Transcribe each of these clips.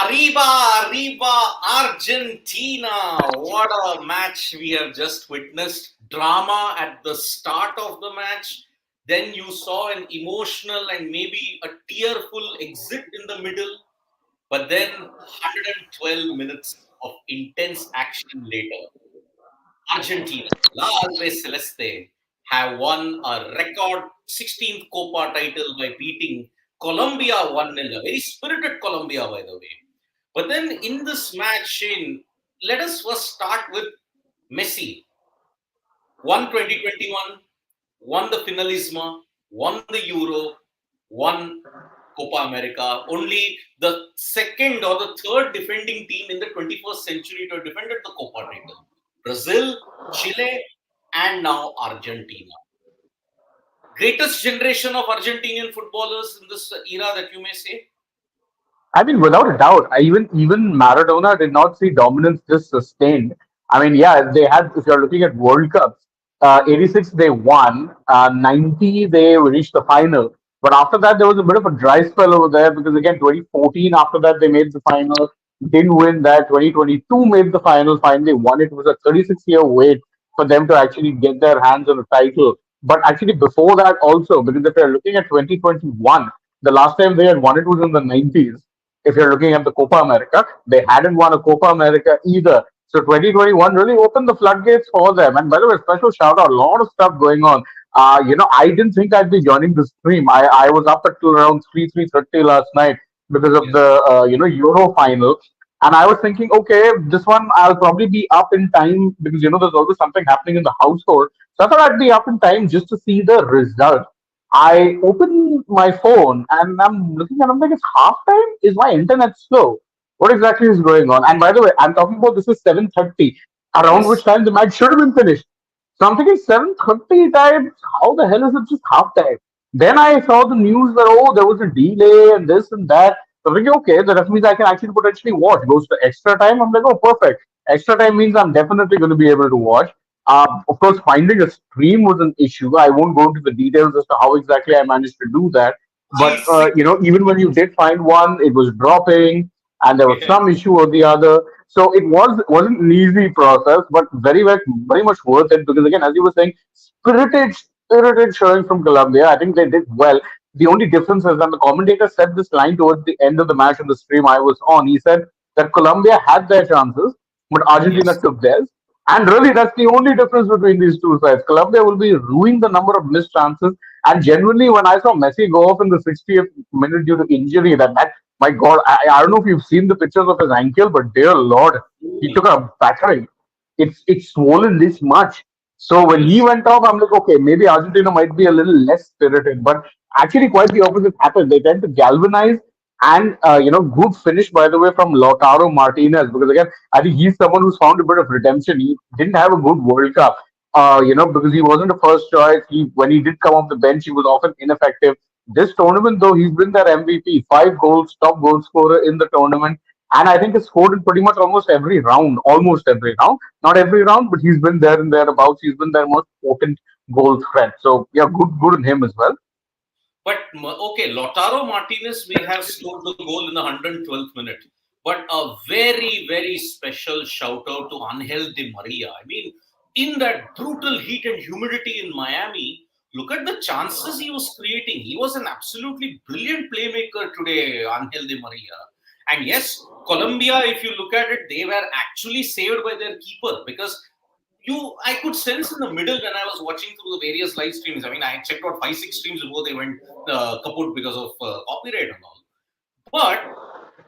Arriba, Arriba, Argentina. What a match we have just witnessed. Drama at the start of the match. Then you saw an emotional and maybe a tearful exit in the middle. But then 112 minutes of intense action later. Argentina, La Alve Celeste, have won a record 16th Copa title by beating Colombia 1-0. A very spirited Colombia, by the way. But then in this match, Shane, let us first start with Messi. Won 2021, won the Finalissima, won the Euro, won Copa America. Only the second or the third defending team in the 21st century to have defended the Copa title. Brazil, Chile, and now Argentina. Greatest generation of Argentinian footballers in this era that you may say? I mean, without a doubt, even Maradona did not see dominance this sustained. I mean, yeah, they had. If you're looking at World Cups, '86 they won, '90 they reached the final, but after that there was a bit of a dry spell over there because again 2014 after that they made the final, didn't win that. 2022 made the final, finally won it. It was a 36-year wait for them to actually get their hands on a title. But actually before that also, because if you're looking at 2021, the last time they had won it was in the '90s. If you're looking at the Copa America, they hadn't won a Copa America either. So 2021 really opened the floodgates for them. And by the way, special shout out, a lot of stuff going on. I didn't think I'd be joining the stream. I was up at around 3:30 last night because of Yes. the Euro final. And I was thinking, okay, this one I'll probably be up in time because there's always something happening in the household. So I thought I'd be up in time just to see the result. I open my phone and I'm looking and I'm like, it's halftime? Is my internet slow? What exactly is going on? And by the way, I'm talking about this is 7:30, around which Yes. time the match should have been finished. So I'm thinking 7:30 time, how the hell is it just halftime? Then I saw the news that there was a delay and this and that. So I'm thinking, okay, that means I can actually potentially watch. Goes to extra time. I'm like, oh, perfect. Extra time means I'm definitely going to be able to watch. Of course, finding a stream was an issue. I won't go into the details as to how exactly I managed to do that. But I even when you did find one, it was dropping, and there was Yeah. some issue or the other. So it wasn't an easy process, but very much worth it because again, as you were saying, spirited showing from Colombia. I think they did well. The only difference is that the commentator said this line towards the end of the match in the stream I was on. He said that Colombia had their chances, but Argentina Yes. took theirs. And really, that's the only difference between these two sides. Colombia will be ruining the number of missed chances. And genuinely, when I saw Messi go off in the 60th minute due to injury, that my God, I don't know if you've seen the pictures of his ankle, but dear Lord, he took a battering. It's swollen this much. So when he Yes. went off, I'm like, okay, maybe Argentina might be a little less spirited, but actually, quite the opposite happened. They tend to galvanize, and good finish by the way from Lautaro Martinez because again, I think he's someone who's found a bit of redemption. He didn't have a good World Cup, because he wasn't a first choice. When he did come off the bench, he was often ineffective. This tournament, though, he's been their MVP, 5 goals, top goal scorer in the tournament, and I think has scored in pretty much almost every round, not every round, but he's been there and thereabouts. He's been their most potent goal threat. So yeah, good in him as well. But okay, Lautaro Martinez may have scored the goal in the 112th minute, but a very, very special shout out to Angel Di Maria. I mean, in that brutal heat and humidity in Miami, look at the chances he was creating. He was an absolutely brilliant playmaker today, Angel Di Maria. And yes, Colombia, if you look at it, they were actually saved by their keeper because I could sense in the middle when I was watching through the various live streams. I mean, I checked out 5, 6 streams before they went kaput because of copyright and all. But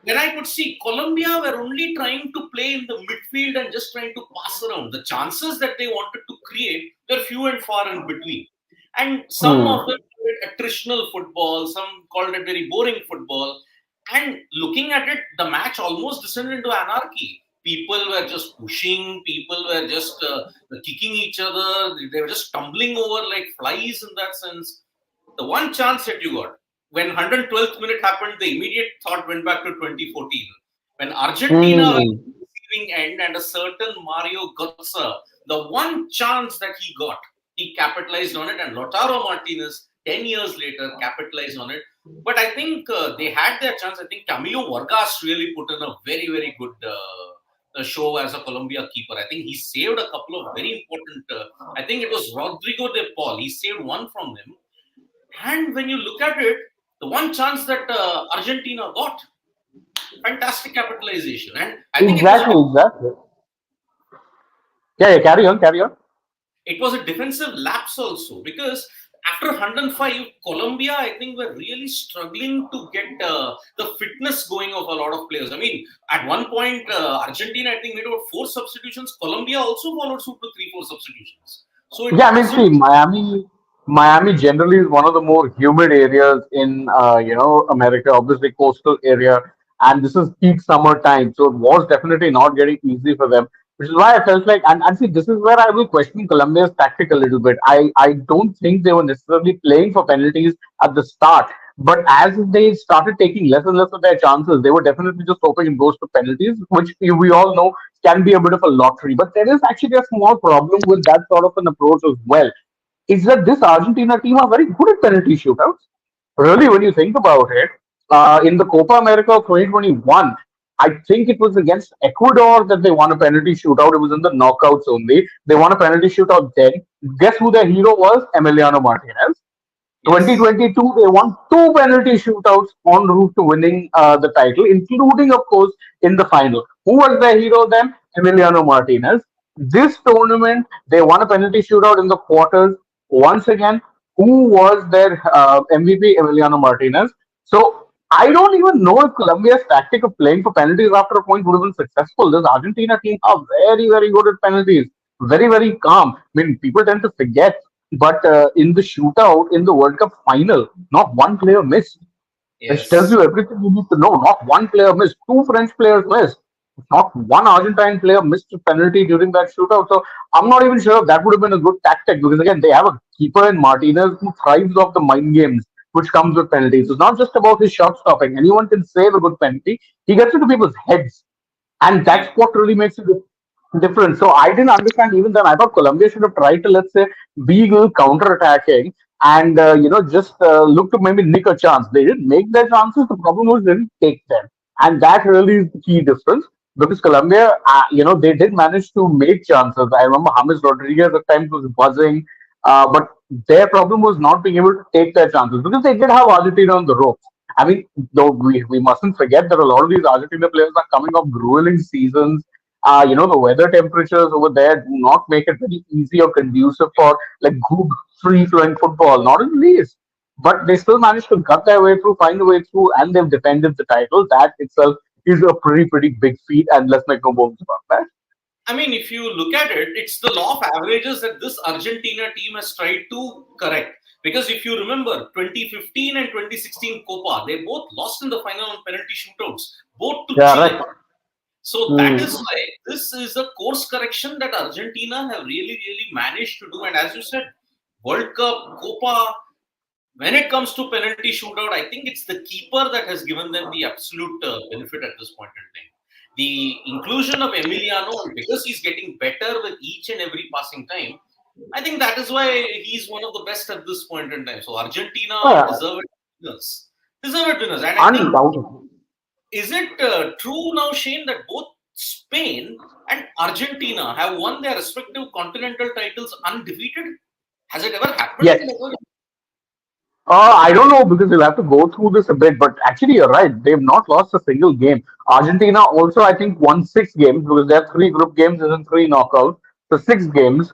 then I could see Colombia were only trying to play in the midfield and just trying to pass around. The chances that they wanted to create were few and far in between. And some of Hmm. them called it attritional football, some called it very boring football. And looking at it, the match almost descended into anarchy. People were just pushing, people were just kicking each other, they were just tumbling over like flies in that sense. The one chance that you got, when 112th minute happened, the immediate thought went back to 2014. When Argentina were on Hmm. the receiving end and a certain Mario Götze, the one chance that he got, he capitalized on it, and Lautaro Martinez 10 years later capitalize on it. But I think they had their chance. I think Camilo Vargas really put in a very, very good show as a Colombia keeper. I think he saved a couple of very important. I think it was Rodrigo de Paul. He saved one from them. And when you look at it, the one chance that Argentina got, fantastic capitalization. And I think Exactly, exactly. Yeah, yeah, carry on, carry on. it was a defensive lapse also because after 105, Colombia, I think, were really struggling to get the fitness going of a lot of players. I mean, at one point, Argentina, I think, made about 4 substitutions. Colombia also followed suit to 3, 4 substitutions. So it Yeah, I mean, wasn't. see, Miami generally is one of the more humid areas in America, obviously coastal area, and this is peak summer time, so it was definitely not getting easy for them. Which is why I felt like, and see, this is where I will question Colombia's tactic a little bit. I don't think they were necessarily playing for penalties at the start, but as they started taking less and less of their chances, they were definitely just hoping it goes to penalties, which we all know can be a bit of a lottery. But there is actually a small problem with that sort of an approach as well. Is that this Argentina team are very good at penalty shootouts. Really, when you think about it, in the Copa America of 2021, I think it was against Ecuador that they won a penalty shootout. It was in the knockouts only. They won a penalty shootout then. Guess who their hero was? Emiliano Martinez. Yes. 2022, they won 2 penalty shootouts en route to winning the title, including, of course, in the final. Who was their hero then? Emiliano Martinez. This tournament, they won a penalty shootout in the quarters. Once again, who was their MVP? Emiliano Martinez. So I don't even know if Colombia's tactic of playing for penalties after a point would have been successful. This Argentina team are very, very good at penalties. Very, very calm. I mean, people tend to forget, but in the shootout in the World Cup final, not one player missed. Which tells Yes. you everything you need to know. Not one player missed. Two French players missed. Not one Argentine player missed a penalty during that shootout. So I'm not even sure if that would have been a good tactic because again they have a keeper in Martinez who thrives off the mind games which comes with penalties. It's not just about his shot stopping. Anyone can save a good penalty. He gets into people's heads, and that's Agreed. what really makes it different. So I didn't understand even then. I thought Colombia should have tried to, let's say, be a little counter-attacking and just look to maybe nick a chance. They didn't make their chances. The problem was they didn't take them, and that really is the key difference. Because Colombia, they did manage to make chances. I remember James Rodriguez at times was buzzing, but their problem was not being able to take their chances because they did have Argentina on the ropes. I mean, though we mustn't forget that a lot of these Argentina players are coming off grueling seasons. The weather temperatures over there do not make it very easy or conducive for like good free flowing football, not in the least. But they still managed to cut their way through, find a way through, and they've defended the title. That itself is a pretty big feat, and let's make no bones about that. I mean, if you look at it, it's the law of averages that this Argentina team has tried to correct. Because if you remember, 2015 and 2016 Copa, they both lost in the final on penalty shootouts, both to Yeah, Chile. right. So that is Hmm. why this is a course correction that Argentina have really, really managed to do. And as you said, World Cup, Copa, when it comes to penalty shootout, I think it's the keeper that has given them the absolute benefit at this point in time. The inclusion of Emiliano, and because he's getting better with each and every passing time, I think that is why he's one of the best at this point in time. So Argentina Yeah, deserved winners. Deserved winners. And I think, undoubtedly. is it true now, Shane, that both Spain and Argentina have won their respective continental titles undefeated? Has it ever happened? Yes. I don't know because we'll have to go through this a bit, but actually, you're right. They've not lost a single game. Argentina also, I think, won 6 games because they have 3 group games and then 3 knockouts. So 6 games.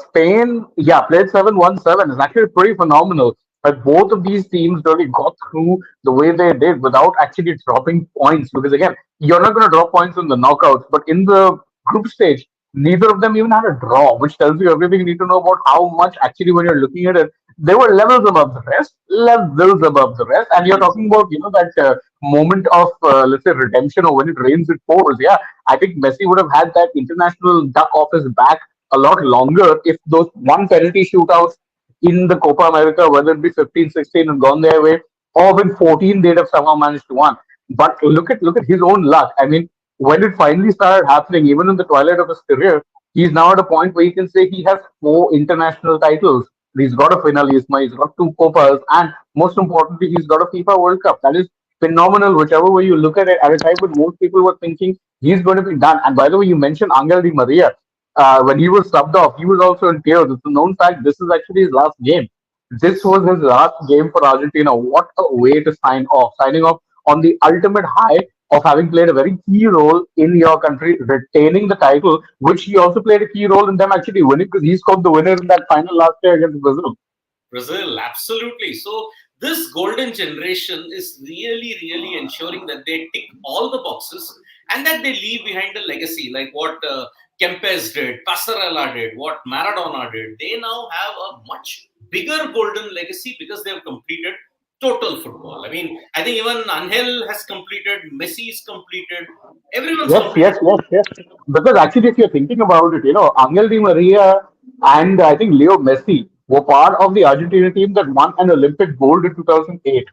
Spain, yeah, played 7, won 7. It's actually pretty phenomenal. But both of these teams really got through the way they did without actually dropping points. Because again, you're not going to drop points in the knockouts, but in the group stage, neither of them even had a draw, which tells you everything you need to know about how much actually when you're looking at it they were levels above the rest, levels above the rest. And you're talking about, that moment of, let's say, redemption or when it rains, it pours. Yeah, I think Messi would have had that international duck off his back a lot longer if those one penalty shootouts in the Copa America, whether it be 15, 16, and gone their way, or in 14, they'd have somehow managed to win. But look at his own luck. I mean, when it finally started happening, even in the twilight of his career, he's now at a point where you can say he has 4 international titles He's got a Finalissima, he's got two Copas, and most importantly, he's got a FIFA World Cup. That is phenomenal, whichever way you look at it. At a time when most people were thinking he's going to be done. And by the way, you mentioned Angel Di Maria. When he was subbed off, he was also in tears. It's a known fact. This is actually his last game. This was his last game for Argentina. What a way to sign off. Signing off on the ultimate high of having played a very key role in your country retaining the title, which he also played a key role in them actually winning because he scored the winner in that final last year against Brazil. Brazil, absolutely. So this golden generation is really, really ensuring that they tick all the boxes and that they leave behind a legacy like what Kempes did, Passarella did, what Maradona did. They now have a much bigger golden legacy because they have completed total football. I mean, I think even Angel has completed, Messi is completed, everyone's Yes, completed. yes, yes, yes. Because actually, if you're thinking about it, Angel Di Maria and I think Leo Messi were part of the Argentina team that won an Olympic gold in 2008.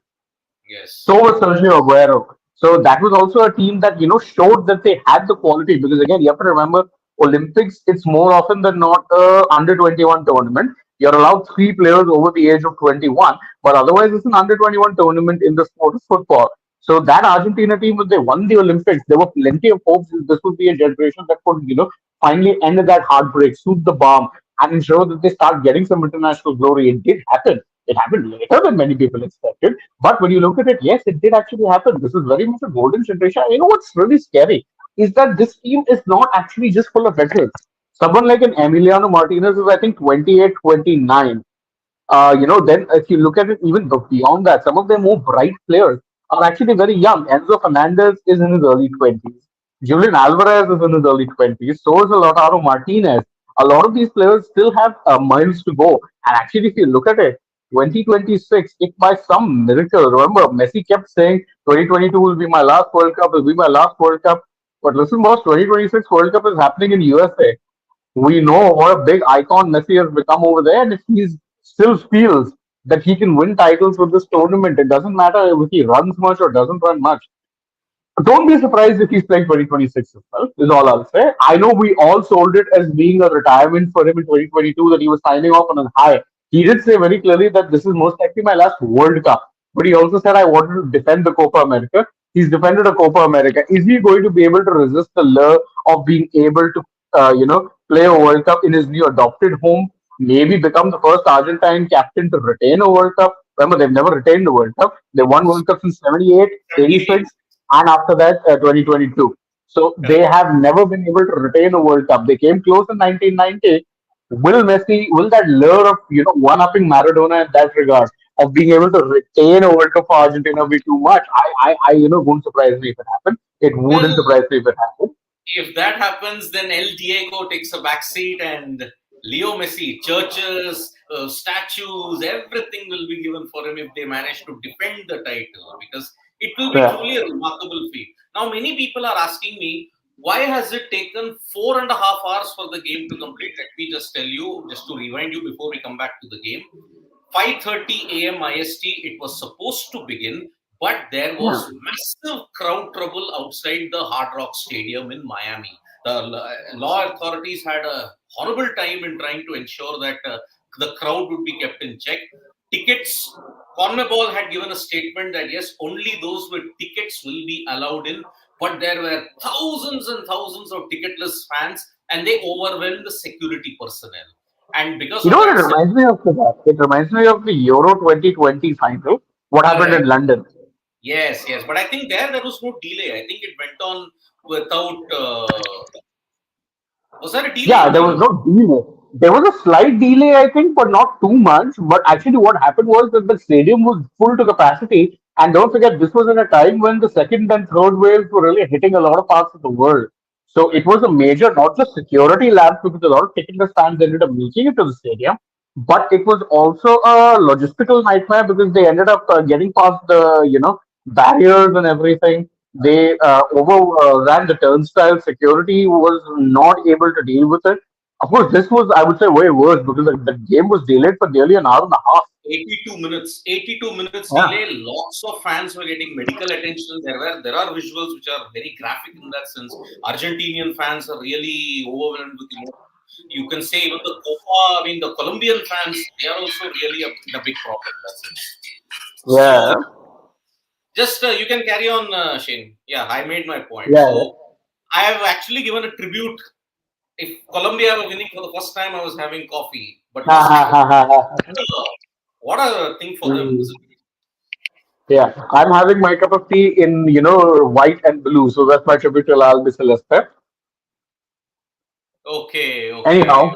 So Yes, was Sergio Aguero. So that was also a team that showed that they had the quality. Because again, you have to remember Olympics. It's more often than not a under 21 tournament. You're allowed three players over the age of 21, but otherwise it's an under 21 tournament in the sport of football. So that Argentina team, when they won the Olympics, there were plenty of hopes that this would be a generation that could finally end that heartbreak, soothe the bomb, and ensure that they start getting some international glory. It did happen. It happened later than many people expected. But when you look at it, yes, it did actually happen. This is very much a golden generation. You know what's really scary is that this team is not actually just full of veterans. Someone like an Emiliano Martinez is, I think, 28, 29. Then if you look at it even beyond that, some of their more bright players are actually very young. Enzo Fernandez is in his early 20s. Julian Alvarez is in his early 20s. So is Lautaro Martinez. A lot of these players still have miles to go. And actually, if you look at it, 2026, if by some miracle, remember, Messi kept saying 2022 will be my last World Cup, will be my last World Cup. But listen, boss, 2026 World Cup is happening in USA. We know what a big icon Messi has become over there, and if he still feels that he can win titles with this tournament, it doesn't matter if he runs much or doesn't run much. Don't be surprised if he's playing 2026 as well, is all I'll say. I know we all sold it as being a retirement for him in 2022, that he was signing off on a high. He did say very clearly that this is most likely my last World Cup. But he also said, I wanted to defend the Copa America. He's defended a Copa America. Is he going to be able to resist the lure of being able to, play a World Cup in his new adopted home? Maybe become the first Argentine captain to retain a World Cup. Remember, they've never retained a World Cup. They won World Cups in 78, 78. 86, and after that 2022. So they Correct. have never been able to retain a World Cup. They came close in 1990. Will that lure of one-upping Maradona in that regard of being able to retain a World Cup for Argentina be too much? Wouldn't surprise me if it happened. It wouldn't Well, surprise me if it happened. if that happens, then El Diego takes a backseat and Leo Messi, churches, statues, everything will be given for him if they manage to defend the title because it will be Yeah. truly a remarkable feat. Now, many people are asking me, why has it taken 4.5 hours for the game to complete? Let me just tell you, just to rewind you before we come back to the game. 5:30 a.m. IST, it was supposed to begin, but there Yeah. was massive crowd trouble outside the Hard Rock Stadium in Miami. The law authorities had a horrible time in trying to ensure that the crowd would be kept in check. Tickets, CONMEBOL had given a statement that yes, only those with tickets will be allowed in, but there were thousands and thousands of ticketless fans, and they overwhelmed the security personnel. And because You of know what it that, reminds me of? That? It reminds me of the Euro 2020 final. What happened in correct. London? Yes, yes. But I think there was no delay. I think it went on without. Was there a delay Yeah, in there the was Euro? no delay. There was a slight delay, I think, but not too much. But actually, what happened was that the stadium was full to capacity. And don't forget, this was in a time when the second and third waves were really hitting a lot of parts of the world. So it Correct. was a major, not just security lapse, because a lot of ticketless fans ended up making it to the stadium, but it was also a logistical nightmare because they ended up getting past the, barriers and everything. They overran the turnstile. Security was not able to deal with it. Of course, this was, I would say, way worse because the game was delayed for nearly an hour and a half. 82 minutes. 82 minutes Yeah. delay. Lots of fans were getting medical attention. There are visuals which are very graphic in that sense. Argentinian fans are really overwhelmed with emotion. You can say even the Copa, I mean, the Colombian fans, they are also really in a big problem in that sense. Yeah, So, just you can carry on, Shane. Yeah, I made my point. yeah. So, I have actually given a tribute. If Colombia were winning for the first time, I was having coffee. But Ha this ha time, ha ha ha. what a thing for them, Mm. isn't it? Yeah, I'm having my cup of tea in white and blue, so that's my tribute to Al Biceleste. Okay, Anyhow,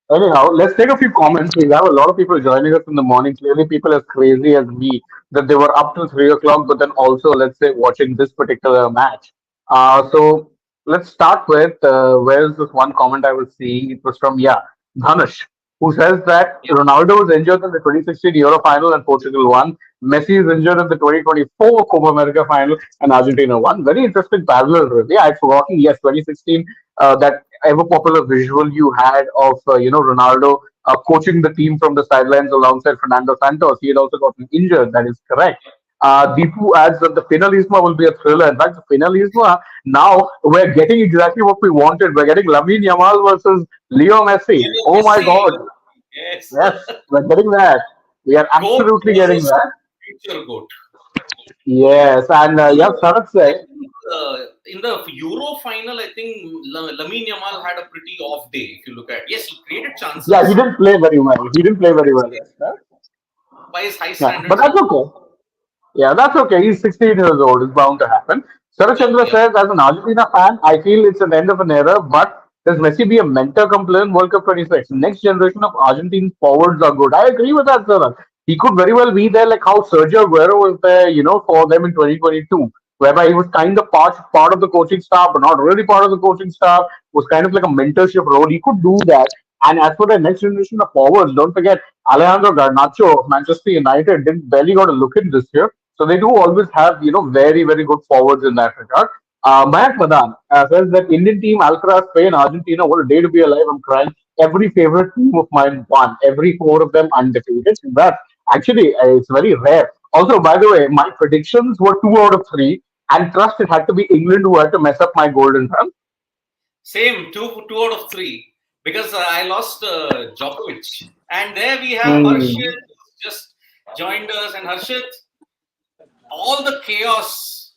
okay. let's take a few comments. We have a lot of people joining us in the morning. Clearly, people as crazy as me that they were up till 3 o'clock, but then also, let's say, watching this particular match. So let's start with where is this one comment I was seeing? It was from Dhanush, who says that Yeah, Ronaldo was injured in the 2016 Euro final and Portugal won. Messi is injured in the 2024 Copa America final and Argentina won. Very interesting parallel, really. I'd forgotten. Yes, 2016, that ever popular visual you had of Ronaldo coaching the team from the sidelines alongside Fernando Santos. He had also gotten injured. That is correct. Deepu adds that the Finalissima will be a thriller. In fact, the Finalissima, now we're getting exactly what we wanted. We're getting Lamine Yamal versus Leo Messi. Lionel Oh my Messi. God. Yes. Yes, we're getting that. We are Goat absolutely getting versus that. future goat. Yes, and Sarat I said, think in the Euro final, I think Lamine Yamal had a pretty off day. If you look at, yes, he created yeah, he chances didn't play very well. He didn't play very well. Yes, huh? by his high Yeah, but standards. that's okay. Yeah, that's okay. He's 16 years old. It's bound to happen. Yep, Sarachandra yep. says, as an Argentina fan, I feel it's an end of an era, but does Messi be a mentor come play in World Cup 26? Next generation of Argentine forwards are good. I agree with that, Saran. He could very well be there, like how Sergio Aguero was there, for them in 2022, whereby he was kind of part of the coaching staff, but not really part of the coaching staff, was kind of like a mentorship role. He could do that. And as for the next generation of forwards, don't forget Alejandro Garnacho of Manchester United didn't barely got a look in this year. So they do always have, very, very good forwards in that regard. Mayank Madan says that Indian team, Alcaraz, Spain, Argentina, what a day to be alive. I'm crying. Every favorite team of mine won. Every four of them undefeated. That's actually, it's very rare. Also, by the way, my predictions were 2 out of 3. And trust it had to be England who had to mess up my golden run. Same, two out of three. Because I lost Djokovic. And there we have Hmm. Harshit who's just joined us. And Harshit, all the chaos,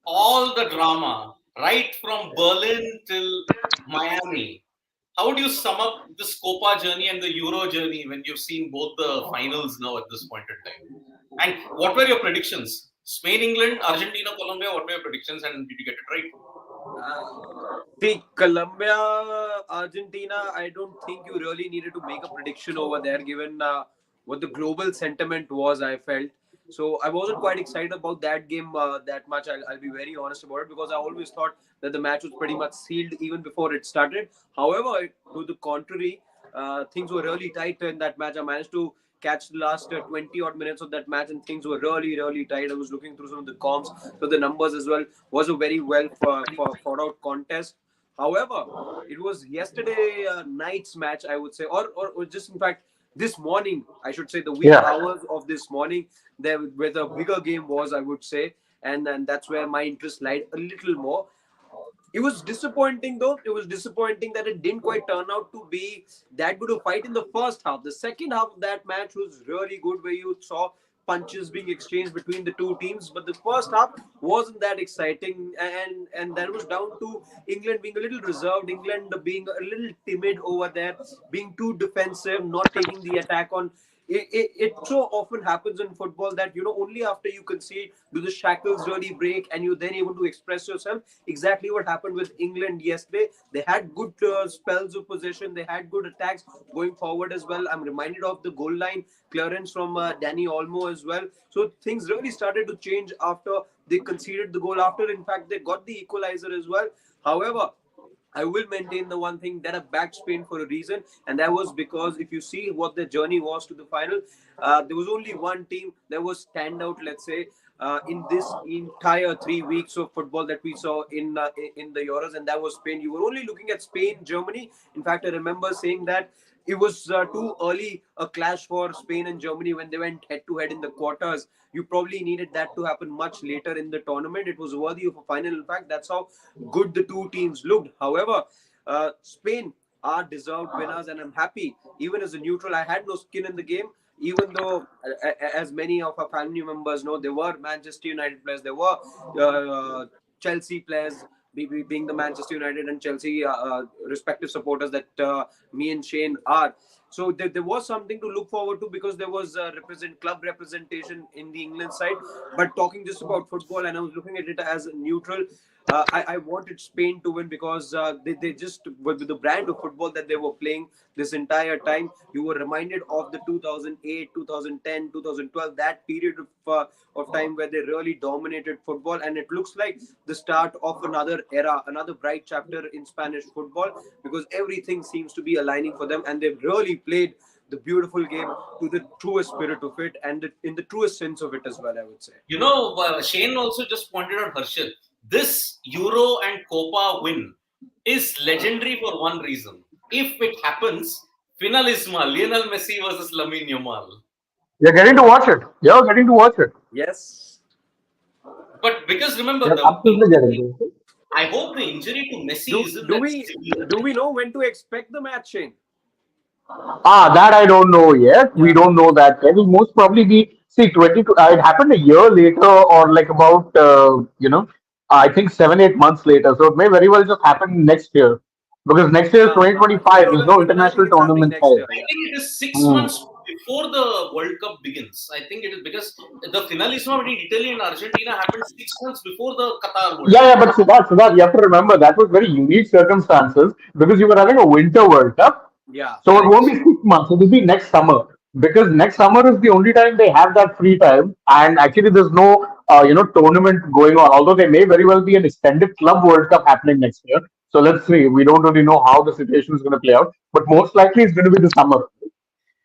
all the drama, right from Berlin till Miami. How would you sum up this Copa journey and the Euro journey when you've seen both the finals now at this point in time? And what were your predictions? Spain, England, Argentina, Colombia. What were your predictions, and did you get it right? See, Colombia, Argentina, I don't think you really needed to make a prediction over there given what the global sentiment was, I felt. So I wasn't quite excited about that game that much. I'll be very honest about it because I always thought that the match was pretty much sealed even before it started. However, to the contrary, things were really tight in that match. I managed to catch the last 20 odd minutes of that match and things were really, really tight. I was looking through some of the comps, so the numbers as well. Was a very well fought out contest. However, it was yesterday night's match, I would say, or just in fact this morning, I should say, the wee Yeah. hours of this morning, there where the bigger game was, I would say, and that's where my interest lied a little more. It was disappointing though. It was disappointing that it didn't quite turn out to be that good a fight in the first half. The second half of that match was really good, where you saw punches being exchanged between the two teams. But the first half wasn't that exciting, and that was down to England being a little reserved, England being a little timid over there, being too defensive, not taking the attack on. It so often happens in football that only after you concede do the shackles really break and you're then able to express yourself. Exactly what happened with England yesterday. They had good spells of possession, they had good attacks going forward as well. I'm reminded of the goal line clearance from Danny Olmo as well. So things really started to change after they conceded the goal, after in fact they got the equalizer as well. However, I will maintain the one thing that I backed Spain for a reason, and that was because if you see what the journey was to the final, there was only one team that was standout, let's say, in this entire 3 weeks of football that we saw in the Euros, and that was Spain. You were only looking at Spain, Germany. In fact, I remember saying that it was too early a clash for Spain and Germany when they went head to head in the quarters. You probably needed that to happen much later in the tournament. It was worthy of a final. In fact, that's how good the two teams looked. However, Spain, are deserved winners, and I'm happy. Even as a neutral, I had no skin in the game. Even though, as many of our family members know, there were Manchester United players, there were Chelsea players, being the Manchester United and Chelsea respective supporters that me and Shane are. So there was something to look forward to, because there was club representation in the England side. But talking just about football, and I was looking at it as a neutral. I wanted Spain to win, because they just, with the brand of football that they were playing this entire time, you were reminded of the 2008, 2010, 2012, that period of time where they really dominated football. And it looks like the start of another era, another bright chapter in Spanish football, because everything seems to be aligning for them, and they've really played the beautiful game to the truest spirit of it, and in the truest sense of it as well, I would say. Shane also just pointed out, Harshit, this Euro and Copa win is legendary for one reason. If it happens, Finalissima, Lionel Messi versus Lamine Yamal. You're getting to watch it. You're getting to watch it. Yes. But because remember, You're absolutely getting to it. I hope the injury to Messi Do, isn't do that we severe. do we know when to expect the match, Shane? That I don't know yet. We Yeah. don't know that yet. It will most probably be, see, 22. It happened a year later, or like about, I think 7, 8 months later. So it may very well just happen next year. Because next year is Yeah, 2025. There's no even I think international it's happening tournament next held. year. I Yeah. think it is 6 months Hmm. before the World Cup begins. I think it is because the Finalissima between Italy and Argentina happened 6 months before the Qatar World Yeah, Cup. yeah, but Siddharth, you have to remember that was very unique circumstances because you were having a winter World Cup. Yeah. So it won't Correct. be 6 months. It will be next summer because next summer is the only time they have that free time. And actually, there's no tournament going on. Although there may very well be an extended club World Cup happening next year. So let's see. We don't really know how the situation is going to play out, but most likely it's going to be the summer.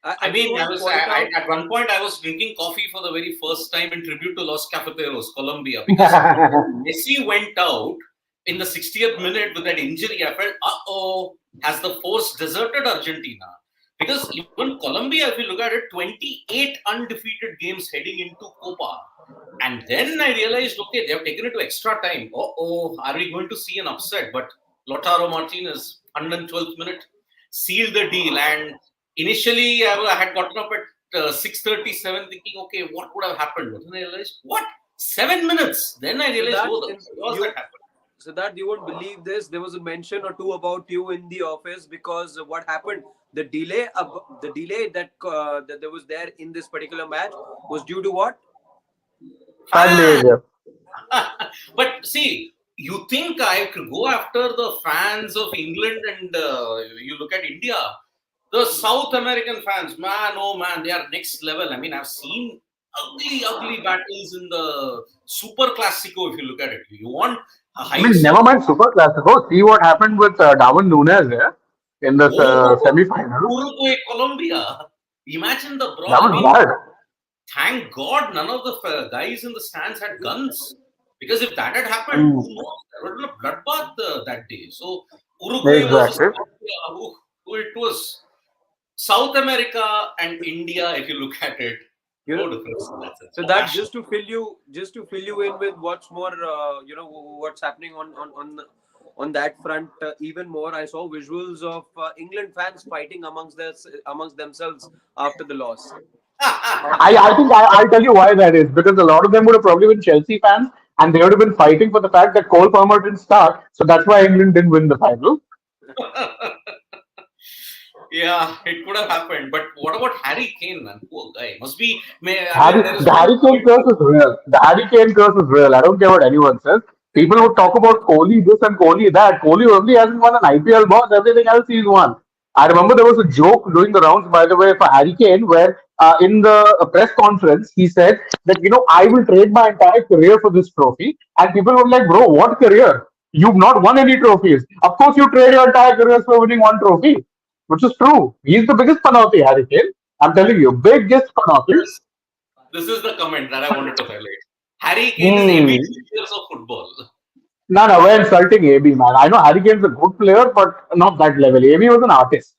I I just mean, want to point out. at one point I was drinking coffee for the very first time in tribute to Los Cafeteros, Colombia, because when Messi went out in the 60th minute with that injury. I felt, has the force deserted Argentina? Because even Colombia, if you look at it, 28 undefeated games heading into Copa. And then I realized, okay, they have taken it to extra time. Are we going to see an upset? But Lautaro Martinez, 112th minute, sealed the deal. And initially, I had gotten up at 6:37, thinking, okay, what would have happened? But then I realized, what? 7 minutes. Then I So realized, that the chaos that happened. you won't believe this. There was a mention or two about you in the office, because what happened, the delay that there was there in this particular match was due to what? Fan Fan. behavior. But see, you think I could go after the fans of England and you look at India, the South American fans, man, oh man, they are next level. I mean, I've seen ugly, ugly battles in the Super Classico if you look at it. You want I mean, heights of never mind Super Classico. See what happened with Darwin Nunes in the semi-final. Uruguay, Colombia. Imagine the brawl. That I was mean, bad. thank God none of the guys in the stands had guns. Because if that had happened, Mm, who knows? There would have been a bloodbath that day. So Uruguay versus exactly. Colombia, it was South America and India. If you look at it, You know, no difference in that sense. so No that passion. just to fill you in with what's more, what's happening on that front, even more. I saw visuals of England fans fighting amongst themselves after the loss. I think I'll tell you why that is because a lot of them would have probably been Chelsea fans and they would have been fighting for the fact that Cole Palmer didn't start. So that's why England didn't win the final. Yeah, it could have happened. But what about Harry Kane, man? Poor guy. Must be. I mean, Harry, there is the one Harry Kane point. curse is real. The Harry Kane curse is real. I don't care what anyone says. People would talk about Kohli this and Kohli that. Kohli only hasn't won an IPL boss. Everything else he's won. I remember there was a joke doing the rounds, by the way, for Harry Kane, where in the press conference he said that I will trade my entire career for this trophy, and people were like, "Bro, what career? You've not won any trophies. Of course, you trade your entire career for winning one trophy," which is true. He's the biggest panauti, Harry Kane. I'm telling you, biggest panauti. This, this is the comment that I wanted to highlight. Harry Kane is AB Hmm. de Villiers of football. No, no, we're insulting AB, man. I know Harry Kane's a good player, but not that level. AB was an artist.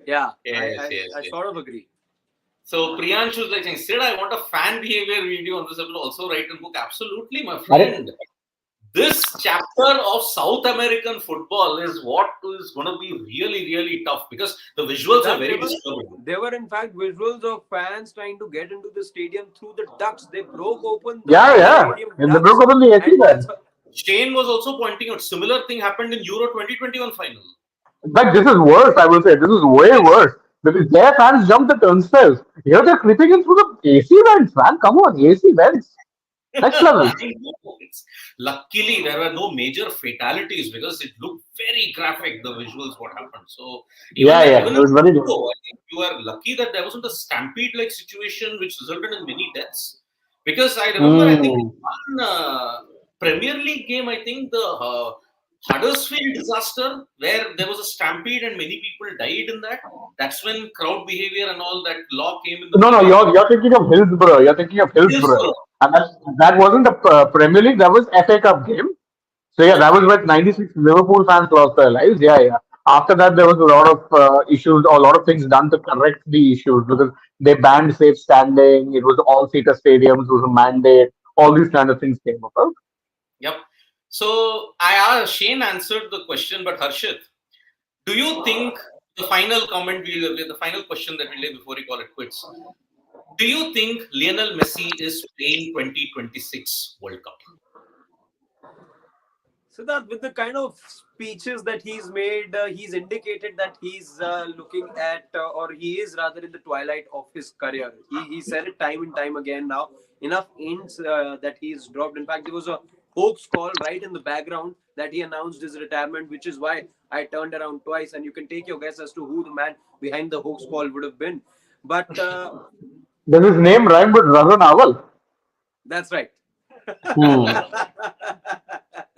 Yeah, Yes, yes, I yes. sort of agree. So Priyansh was like saying, Sid, I want a fan behavior video on this episode. Also write a book. Absolutely, my Harry, friend. this chapter of South American football is what is going to be really, really tough because the visuals are That very disturbing. there were in fact visuals of fans trying to get into the stadium through the ducts. They broke open Yeah, the yeah. stadium And they broke ducts, open the AC and then. Shane was also pointing out similar thing happened in Euro 2021 final. In fact, this is worse, I will say. This is way Yes. worse. Because their fans jumped the turnstiles. Here they're creeping in through the AC vents, man. Come on, AC vents. Next level. I know. Luckily, there were no major fatalities because it looked very graphic, the visuals, what happened. So, Yeah, yeah. even It in was very good. Mexico, I think you are lucky that there wasn't a stampede like situation which resulted in many deaths. Because I remember, I think, Hmm. one Premier League game, I think the Huddersfield disaster, where there was a stampede and many people died in that. That's when crowd behavior and all that law came in the No, no, picture. you're thinking of Hillsborough. You're thinking of Hillsborough. Hillsborough. And that wasn't a Premier League, that was FA Cup game. So yeah, that was Okay. when 96 Liverpool fans lost their lives. Yeah, yeah. After that, there was a lot of issues, or a lot of things done to correct the issues because they banned safe standing. It was all-seater stadiums. It was a mandate. All these kind of things came about. Yep. So Shane answered the question, but Harshit, do you think the final question that we lay before we call it quits? Do you think Lionel Messi is playing 2026 World Cup? so that with the kind of speeches that he's made, he's indicated that he's looking at, or he is rather in the twilight of his career. He said it time and time again now. Enough hints that he's dropped. In fact, there was a hoax call right in the background that he announced his retirement, which is why I turned around twice. And you can take your guess as to who the man behind the hoax call would have been. But Does his name rhyme with Razan Awal? that's right. Hmm.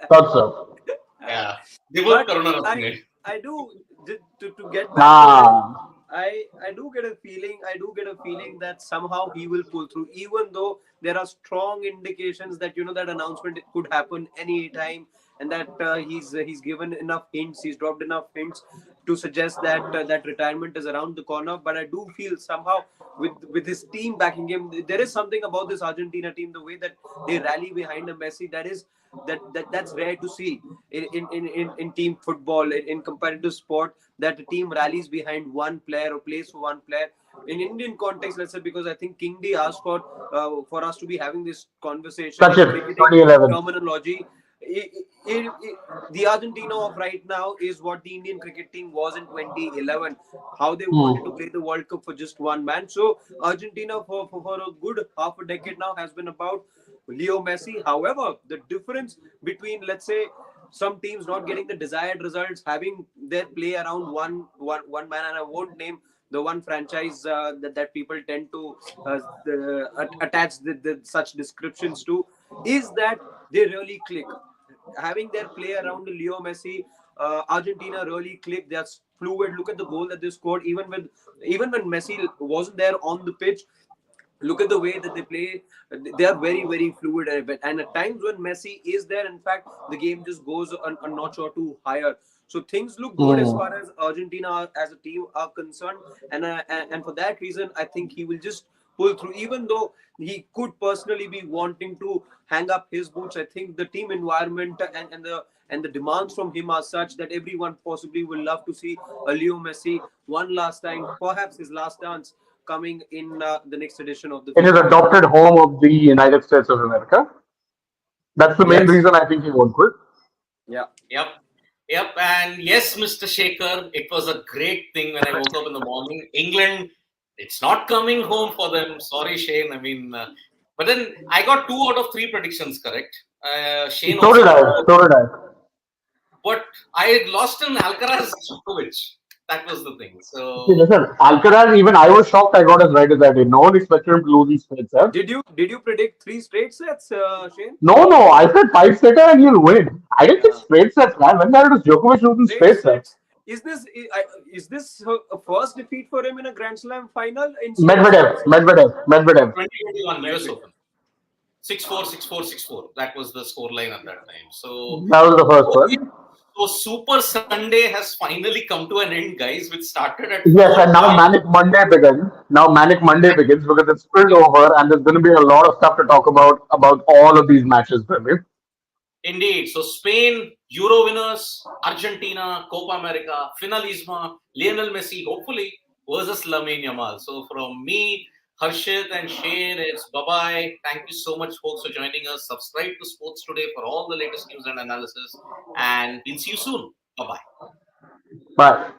Thought so. Yeah. Devote But Karuna I Ratne. I do to get back to it. Ah. I do get a feeling. I do get a feeling that somehow he will pull through, even though there are strong indications that that announcement could happen any time, and that he's given enough hints. He's dropped enough hints to suggest that that retirement is around the corner. But I do feel somehow with his team backing him, there is something about this Argentina team, the way that they rally behind a Messi, that's rare to see in team football, in competitive sport, that a team rallies behind one player or plays for one player. In Indian context, let's say, because I think King D asked for us to be having this conversation Such in it. cricketing 2011. terminology. The Argentina of right now is what the Indian cricket team was in 2011. How they wanted to Hmm. play the World Cup for just one man. So Argentina for a good half a decade now has been about Leo Messi. However, the difference between, let's say, some teams not getting the desired results, having their play around one man, and I won't name the one franchise that people tend to attach such descriptions to, is that they really click. Having their play around Leo Messi, Argentina really clicked. They're fluid. Look at the goal that they scored, even when Messi wasn't there on the pitch. Look at the way that they play. They are very fluid, and at times when Messi is there, in fact, the game just goes a notch or two higher. So things look good as Hmm. far as Argentina as a team are concerned, and for that reason, I think he will just pull through. Even though he could personally be wanting to hang up his boots, I think the team environment and the demands from him are such that everyone possibly will love to see a Leo Messi one last time, perhaps his last dance, coming in the next edition of the In his FIFA World Cup. adopted home of the United States of America. That's the main Yes. reason I think he won't quit. Yeah. Yep. Yep. And yes, Mr. Shaker, it was a great thing when I woke up in the morning. England, it's not coming home for them. Sorry, Shane. But then I got 2 out of 3 predictions correct. Shane So did also I. got So did I. but I had lost in Alcaraz Djokovic. That was the thing. See, So listen, Alcaraz, even I was shocked I got as right as I did. No one expected him to lose in straight sets. Did you predict 3 straight sets, Shane? No, no, I said five setter and he'll win. I didn't think Yeah. straight sets, man. When did Djokovic lose in Straight straight sets? sets. Is this a first defeat for him in a Grand Slam final in straight Medvedev, sets? Medvedev. 2021 US Medvedev. Open. 6-4, 6-4, 6-4. That was the scoreline at that time. So, That was the first okay. one. So Super Sunday has finally come to an end, guys, which started at Yes, and now 4:30. Manic Monday begins. Now Manic Monday begins because it's spilled over and there's going to be a lot of stuff to talk about all of these matches, Premier. Indeed. So Spain, Euro winners, Argentina, Copa America, Finalissima, Lionel Messi, hopefully, versus Lamine Yamal. So from me, Harshit and Shane, it's bye-bye. Thank you so much, folks, for joining us. Subscribe to Sports Today for all the latest news and analysis. And we'll see you soon. Bye-bye. But